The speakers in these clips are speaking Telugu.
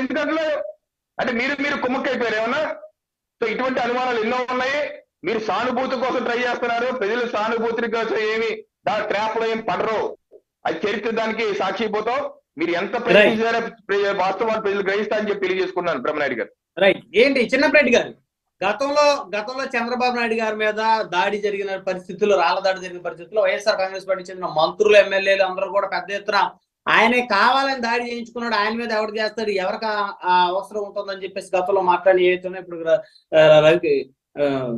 ఎందుకంటే అంటే మీరు కుమ్మక్కైపోయారు ఏమన్నా? సో ఇటువంటి అనుమానాలు ఎన్నో ఉన్నాయి. మీరు సానుభూతి కోసం ట్రై చేస్తున్నారు. ప్రజలు సానుభూతి కోసం ఏమి ట్రాప్ లో ఏం పడరు. అది చరిత్ర దానికి సాక్షిపోతాం. మీరు ఎంత ప్రయత్నించారో వాస్తవాలు ప్రజలు గ్రహిస్తా అని చెప్పి తెలియజేసుకున్నాను బ్రహ్మనాయుడు గారు. రైట్. ఏంటి చిన్నప్పటి గారు, గతంలో చంద్రబాబు నాయుడు గారి మీద దాడి జరిగిన పరిస్థితుల్లో, రాళ్ల దాడి జరిగిన పరిస్థితుల్లో వైఎస్ఆర్ కాంగ్రెస్ పార్టీ చెందిన మంత్రులు, ఎమ్మెల్యేలు అందరూ కూడా పెద్ద ఎత్తున ఆయనే కావాలని దాడి చేయించుకున్నాడు, ఆయన మీద ఎవరు చేస్తాడు, ఎవరికి అవసరం ఉంటుందని చెప్పేసి గతంలో మాట్లాడి ఏవైతున్నా ఇప్పుడు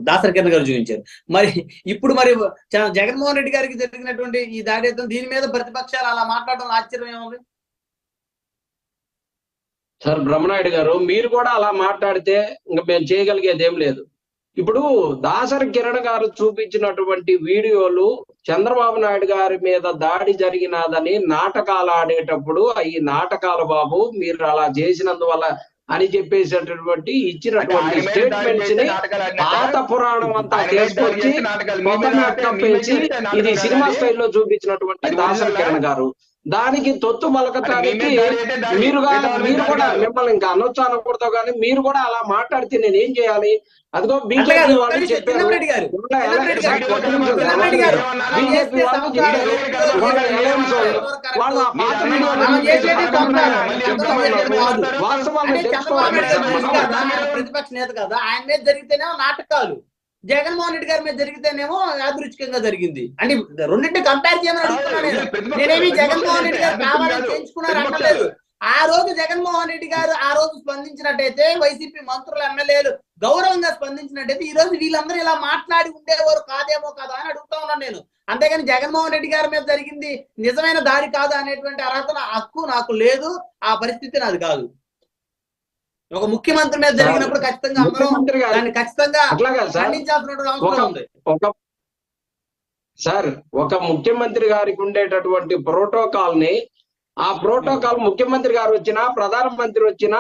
దాసరి కిరణ్ గారు చూపించారు. ఇప్పుడు జగన్మోహన్ రెడ్డి గారికి జరిగినటువంటి ఈ దాడి దీని మీద ప్రతిపక్షాలు అలా మాట్లాడడం ఆశ్చర్యం ఏముంది? సార్ బ్రహ్మనాయుడు గారు, మీరు కూడా అలా మాట్లాడితే ఇంకా మేము చేయగలిగేది ఏం లేదు. ఇప్పుడు దాసరి కిరణ్ గారు చూపించినటువంటి వీడియోలు చంద్రబాబు నాయుడు గారి మీద దాడి జరిగినదని నాటకాలు ఆడేటప్పుడు ఈ నాటకాలు బాబు మీరు అలా చేసినందువల్ల అని చెప్పేసేటటువంటి ఇచ్చినటువంటి స్టేట్మెంట్స్ ని పాత పురాణం అంతా తీసుకొచ్చి కొత్త నాటకం పెంచి ఇది సినిమా స్టైల్లో చూపించినటువంటి దాసరి కిరణ్ గారు, దానికి తొత్తు పలకటానికి మీరు కూడా మిమ్మల్ని ఇంకా అనొచ్చు అనకూడదు, కానీ మీరు కూడా అలా మాట్లాడితే నేనేం చేయాలి? అదిగో బీజేపీ వాళ్ళు చెప్పారు, బీజేపీ వాళ్ళు ఆ పాత ప్రతిపక్ష నేత కదా, ఆయన మీద జరిగితేనేమో నాటకాలు, జగన్మోహన్ రెడ్డి గారి మీద జరిగితేనేమో యాదృచ్ఛికంగా జరిగింది. అంటే రెండింటి కంపేర్ చేయమని అడుగుతున్నాను. నేనేమి జగన్మోహన్ రెడ్డి గారు కావాలని చేయించుకున్నారు అనలేదు. ఆ రోజు జగన్మోహన్ రెడ్డి గారు ఆ రోజు స్పందించినట్టయితే, వైసీపీ మంత్రులు, ఎమ్మెల్యేలు గౌరవంగా స్పందించినట్టయితే ఈ రోజు వీళ్ళందరూ ఇలా మాట్లాడి ఉండేవారు కాదేమో కదా అని అడుగుతా ఉన్నాను నేను. అంతేగాని జగన్మోహన్ రెడ్డి గారి మీద జరిగింది నిజమైన దాడి కాదు అనేటువంటి అర్హత, హక్కు నాకు లేదు, ఆ పరిస్థితి నాది కాదు. ఒక ముఖ్యమంత్రి మీద జరిగినప్పుడు ఖచ్చితంగా దాన్ని ఖచ్చితంగా ఖండించాల్సినటువంటి అవసరం ఉంది. సార్, ఒక ముఖ్యమంత్రి గారికి ఉండేటటువంటి ప్రోటోకాల్ ని, ఆ ప్రోటోకాల్ ముఖ్యమంత్రి గారు వచ్చినా, ప్రధానమంత్రి వచ్చినా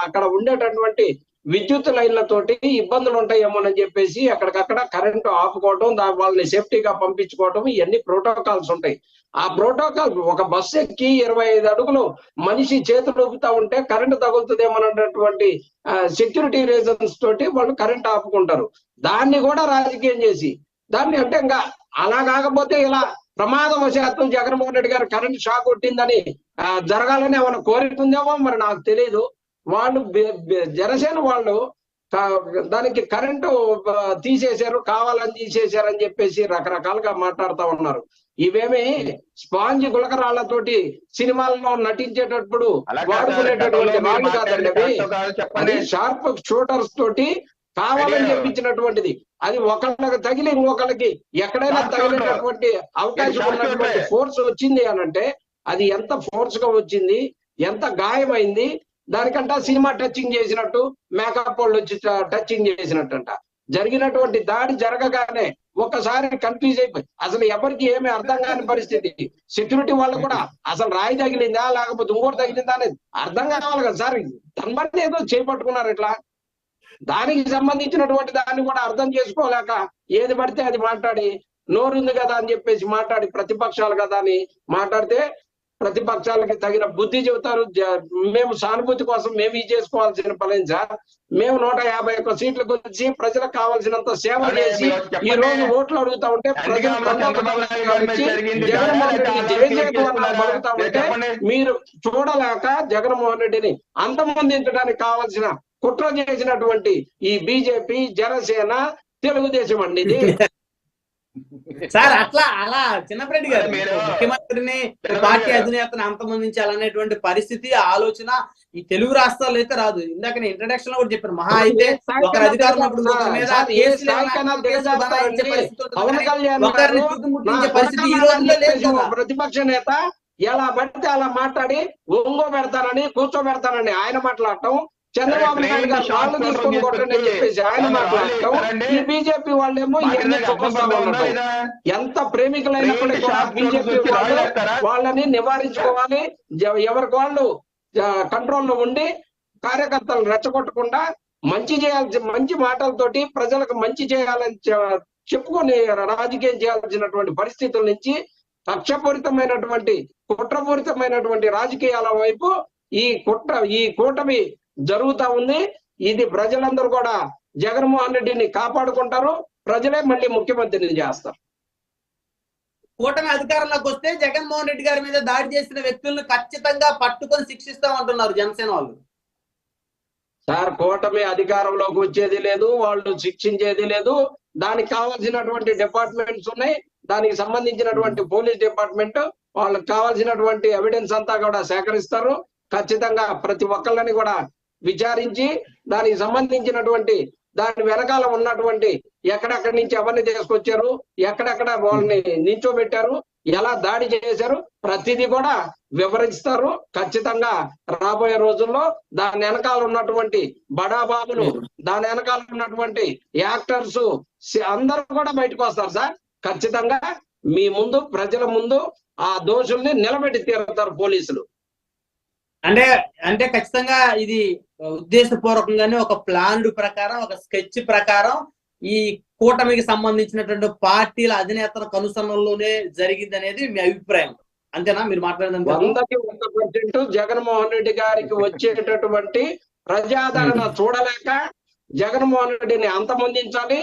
అక్కడ ఉండేటటువంటి విద్యుత్ లైన్లతోటి ఇబ్బందులు ఉంటాయేమోనని చెప్పేసి అక్కడికక్కడ కరెంటు ఆపుకోవటం, వాళ్ళని సేఫ్టీగా పంపించుకోవటం, ఇవన్నీ ప్రోటోకాల్స్ ఉంటాయి. ఆ ప్రోటోకాల్ ఒక బస్సు ఎక్కి 25 అడుగులు మనిషి చేతులు ఊపుతా ఉంటే కరెంటు తగులుతుందేమన్నటువంటి సెక్యూరిటీ రీజన్స్ తోటి వాళ్ళు కరెంట్ ఆపుకుంటారు. దాన్ని కూడా రాజకీయం చేసి దాన్ని అంటే ఇంకా అలా కాకపోతే ఇలా ప్రమాదవశాత్తు జగన్మోహన్ రెడ్డి గారు కరెంట్ షాక్ కొట్టిందని జరగాలని ఏమైనా కోరికుందేమో మరి నాకు తెలియదు. వాళ్ళు జనసేన వాళ్ళు దానికి కరెంటు తీసేశారు, కావాలని తీసేశారు అని చెప్పేసి రకరకాలుగా మాట్లాడుతూ ఉన్నారు. ఇవేమి స్పాంజ్ గులకరాళ్లతోటి సినిమాల్లో నటించేటప్పుడు వాడుకునేటటువంటి రాళ్ళు కాదండి అవి. అది షార్ప్ షూటర్స్ తోటి కావాలని చెప్పించినటువంటిది. అది ఒకళ్ళకి తగిలి ఇంకొకళ్ళకి ఎక్కడైనా తగిలేటటువంటి అవకాశం ఉన్నటువంటి ఫోర్స్ వచ్చింది అనంటే అది ఎంత ఫోర్స్ గా వచ్చింది, ఎంత గాయమైంది, దానికంట సినిమా టచింగ్ చేసినట్టు, మేకప్ వాళ్ళు వచ్చి టచింగ్ చేసినట్టంట. జరిగినటువంటి దాడి జరగగానే ఒక్కసారి కన్ఫ్యూజ్ అయిపోయి అసలు ఎవరికి ఏమీ అర్థం కాని పరిస్థితి. సెక్యూరిటీ వాళ్ళు కూడా అసలు రాయి తగిలిందా లేకపోతే ఇంకోటి తగిలిందా అనేది అర్థం కావాలి కదా సార్. దాని ఏదో చేపట్టుకున్నారు ఇట్లా. దానికి సంబంధించినటువంటి దాన్ని కూడా అర్థం చేసుకోలేక ఏది పడితే అది మాట్లాడి, నోరుంది కదా అని చెప్పేసి మాట్లాడి, ప్రతిపక్షాలు కదా అని మాట్లాడితే ప్రతిపక్షాలకి తగిన బుద్ధి చెబుతారు. మేము సానుభూతి కోసం మేము ఇది చేసుకోవాల్సిన పని సార్. మేము 151 సీట్లు గురించి ప్రజలకు కావాల్సినంత సేవ చేసి ఈ రోజు ఓట్లు అడుగుతా ఉంటే ప్రజలు జగన్మోహన్ రెడ్డికి జయజయకుతా ఉంటే మీరు చూడలేక జగన్మోహన్ రెడ్డిని అంతమొందించడానికి కావాల్సిన కుట్ర చేసినటువంటి ఈ బీజేపీ, జనసేన, తెలుగుదేశం అండి ఇది. సార్ అలా చిన్నప్పటి గారు ముఖ్యమంత్రిని, పార్టీ అధినేతను అంతమొందించాలనేటువంటి పరిస్థితి, ఆలోచన ఈ తెలుగు రాష్ట్రాల్లో అయితే రాదు. ఇందాక నేను ఇంట్రడక్షన్ లో కూడా చెప్పాను, మహా అయితే ఒక అధికారం పరిస్థితి ఈ రోజుల్లో లేదు. ప్రతిపక్ష నేత ఎలా పడితే అలా మాట్లాడి ఒంగో పెడతానని, కూర్చోబెడతానని ఆయన మాట్లాడటం, చంద్రబాబు నాయుడు గారు వాళ్ళు తీసుకొని కొట్టండి చెప్పేసి ఆయన మాట్లాడటం, ఈ బీజేపీ వాళ్ళేమో ఇవన్నీ చూపిస్తా ఉండటం. ఎంత ప్రేమికులైనప్పటికీ కూడా బీజేపీ వాళ్ళని నివారించుకోవాలి. ఎవరికి వాళ్ళు కంట్రోల్లో ఉండి కార్యకర్తలను రెచ్చగొట్టకుండా మంచి మాటలతోటి ప్రజలకు మంచి చేయాలని చెప్పుకొని రాజకీయం చేయాల్సినటువంటి పరిస్థితుల నుంచి కక్షపూరితమైనటువంటి, కుట్రపూరితమైనటువంటి రాజకీయాల వైపు ఈ కూటమి జరుగుతా ఉంది. ఇది ప్రజలందరూ కూడా జగన్మోహన్ రెడ్డిని కాపాడుకుంటారు, ప్రజలే మళ్ళీ ముఖ్యమంత్రిని చేస్తారు. కూటమి అధికారంలోకి వస్తే జగన్మోహన్ రెడ్డి గారి మీద దాడి చేసిన వ్యక్తులను ఖచ్చితంగా పట్టుకొని శిక్షిస్తామంటున్నారు జనసేన వాళ్ళు. సార్, కూటమి అధికారంలోకి వచ్చేది లేదు, వాళ్ళు శిక్షించేది లేదు. దానికి కావాల్సినటువంటి డిపార్ట్మెంట్స్ ఉన్నాయి, దానికి సంబంధించినటువంటి పోలీస్ డిపార్ట్మెంట్ వాళ్ళకి కావాల్సినటువంటి ఎవిడెన్స్ అంతా కూడా సేకరిస్తారు. ఖచ్చితంగా ప్రతి ఒక్కళ్ళని కూడా విచారించి దానికి సంబంధించినటువంటి దాని వెనకాల ఉన్నటువంటి ఎక్కడెక్కడి నుంచి ఎవరిని తీసుకొచ్చారు, ఎక్కడెక్కడ వాళ్ళని నించోబెట్టారు, ఎలా దాడి చేశారు, ప్రతిదీ కూడా వివరిస్తారు. ఖచ్చితంగా రాబోయే రోజుల్లో దాని వెనకాల ఉన్నటువంటి బడాబాబులు, దాని వెనకాల ఉన్నటువంటి యాక్టర్స్ అందరూ కూడా బయటకు వస్తారు సార్. ఖచ్చితంగా మీ ముందు, ప్రజల ముందు ఆ దోషుల్ని నిలబెట్టి తీరుతారు పోలీసులు. అంటే ఖచ్చితంగా ఇది ఉద్దేశపూర్వకంగానే ఒక ప్లాన్డ్ ప్రకారం, ఒక స్కెచ్ ప్రకారం ఈ కూటమికి సంబంధించినటువంటి పార్టీల అధినేతల కనుసన్నల్లోనే జరిగింది అనేది మీ అభిప్రాయం, అంతేనా? మీరు మాట్లాడేది 100% జగన్మోహన్ రెడ్డి గారికి వచ్చేటటువంటి ప్రజాదరణ చూడలేక జగన్మోహన్ రెడ్డిని అంతమొందించాలి,